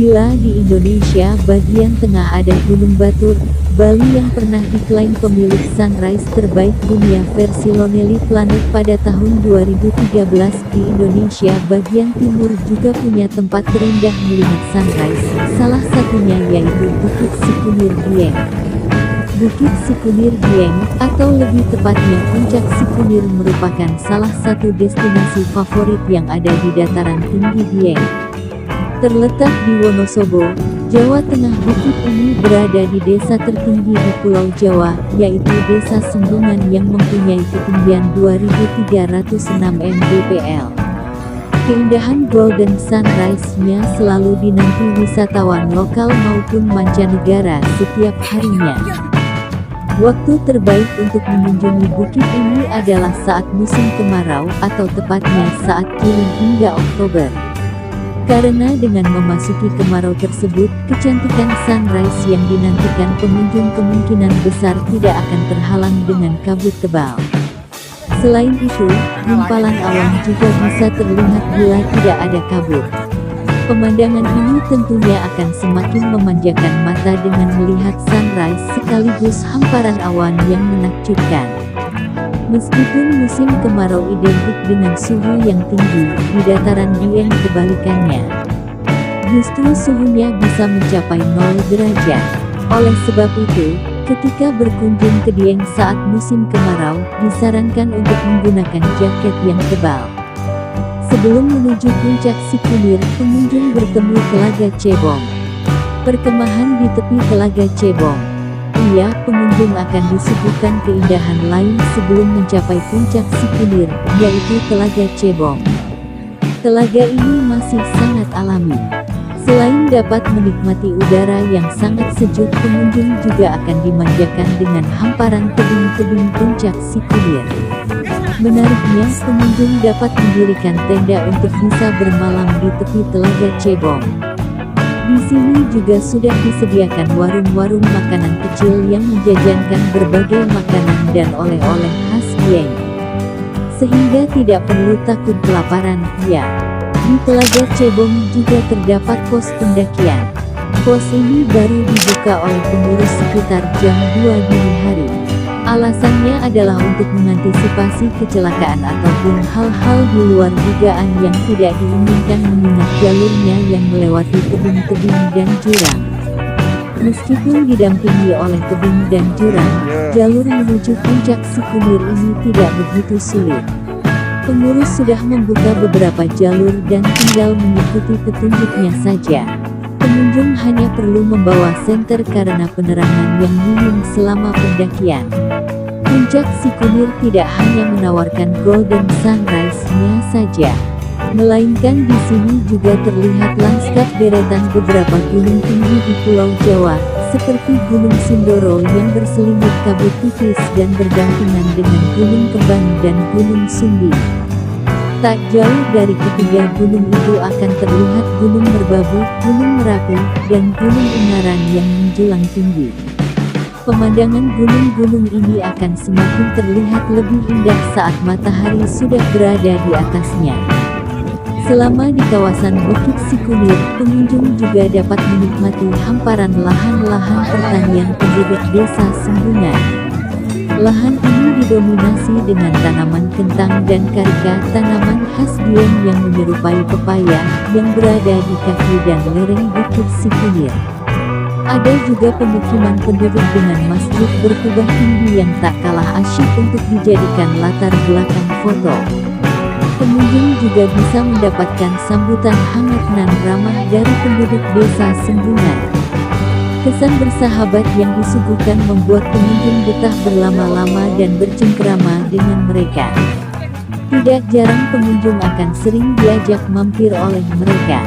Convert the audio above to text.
Bila di Indonesia bagian tengah ada Gunung Batur, Bali yang pernah diklaim pemilik sunrise terbaik dunia versi Lonely Planet pada tahun 2013, di Indonesia bagian timur juga punya tempat terindah melihat sunrise, salah satunya yaitu Bukit Sikunir Dieng. Bukit Sikunir Dieng, atau lebih tepatnya Puncak Sikunir, merupakan salah satu destinasi favorit yang ada di dataran tinggi Dieng. Terletak di Wonosobo, Jawa Tengah. Bukit ini berada di desa tertinggi di Pulau Jawa, yaitu Desa Sembungan yang mempunyai ketinggian 2306 mdpl. Keindahan golden sunrise-nya selalu dinanti wisatawan lokal maupun mancanegara setiap harinya. Waktu terbaik untuk mengunjungi bukit ini adalah saat musim kemarau, atau tepatnya saat Juli hingga Oktober. Karena dengan memasuki kemarau tersebut, kecantikan sunrise yang dinantikan pengunjung kemungkinan besar tidak akan terhalang dengan kabut tebal. Selain itu, gumpalan awan juga bisa terlihat bila tidak ada kabut. Pemandangan ini tentunya akan semakin memanjakan mata dengan melihat sunrise sekaligus hamparan awan yang menakjubkan. Meskipun musim kemarau identik dengan suhu yang tinggi, di dataran Dieng kebalikannya. Justru suhunya bisa mencapai 0 derajat. Oleh sebab itu, ketika berkunjung ke Dieng saat musim kemarau, disarankan untuk menggunakan jaket yang tebal. Sebelum menuju Puncak Sikunir, pengunjung bertemu Telaga Cebong. Perkemahan di tepi Telaga Cebong. Pengunjung akan disuguhkan keindahan lain sebelum mencapai Puncak Sikunir, yaitu Telaga Cebong. Telaga ini masih sangat alami. Selain dapat menikmati udara yang sangat sejuk, pengunjung juga akan dimanjakan dengan hamparan tebing-tebing Puncak Sikunir. Menariknya, pengunjung dapat mendirikan tenda untuk bisa bermalam di tepi Telaga Cebong. Di sini juga sudah disediakan warung-warung makanan kecil yang menjajankan berbagai makanan dan oleh-oleh khas Dieng. Sehingga tidak perlu takut kelaparan. Di Telaga Cebong juga terdapat pos pendakian. Pos ini baru dibuka oleh pengurus sekitar jam 2 dini hari. Alasannya adalah untuk mengantisipasi kecelakaan ataupun hal-hal di luar dugaan yang tidak diinginkan mengingat jalurnya yang melewati tebing-tebing dan jurang. Meskipun didampingi oleh tebing dan jurang, jalur menuju Puncak Sikunir ini tidak begitu sulit. Pengurus sudah membuka beberapa jalur dan tinggal mengikuti petunjuknya saja. Pengunjung hanya perlu membawa senter karena penerangan yang minim selama pendakian. Puncak Sikunir tidak hanya menawarkan golden sunrise-nya saja, melainkan di sini juga terlihat lanskap deretan beberapa gunung tinggi di Pulau Jawa, seperti Gunung Sindoro yang berselimut kabut tipis dan berdampingan dengan Gunung Kembang dan Gunung Sumbi. Tak jauh dari ketiga gunung itu akan terlihat Gunung Merbabu, Gunung Merapi, dan Gunung Ungaran yang menjulang tinggi. Pemandangan gunung-gunung ini akan semakin terlihat lebih indah saat matahari sudah berada di atasnya. Selama di kawasan Bukit Sikunir, pengunjung juga dapat menikmati hamparan lahan-lahan pertanian penduduk Desa Sembungan. Lahan ini didominasi dengan tanaman kentang dan karika, tanaman khas Dieng yang menyerupai pepaya, yang berada di kaki dan lereng Bukit Sikunir. Ada juga pemukiman penduduk dengan masjid berkubah tinggi yang tak kalah asyik untuk dijadikan latar belakang foto. Pengunjung juga bisa mendapatkan sambutan hangat dan ramah dari penduduk Desa Sembungan. Kesan bersahabat yang disuguhkan membuat pengunjung betah berlama-lama dan bercengkrama dengan mereka. Tidak jarang pengunjung akan sering diajak mampir oleh mereka.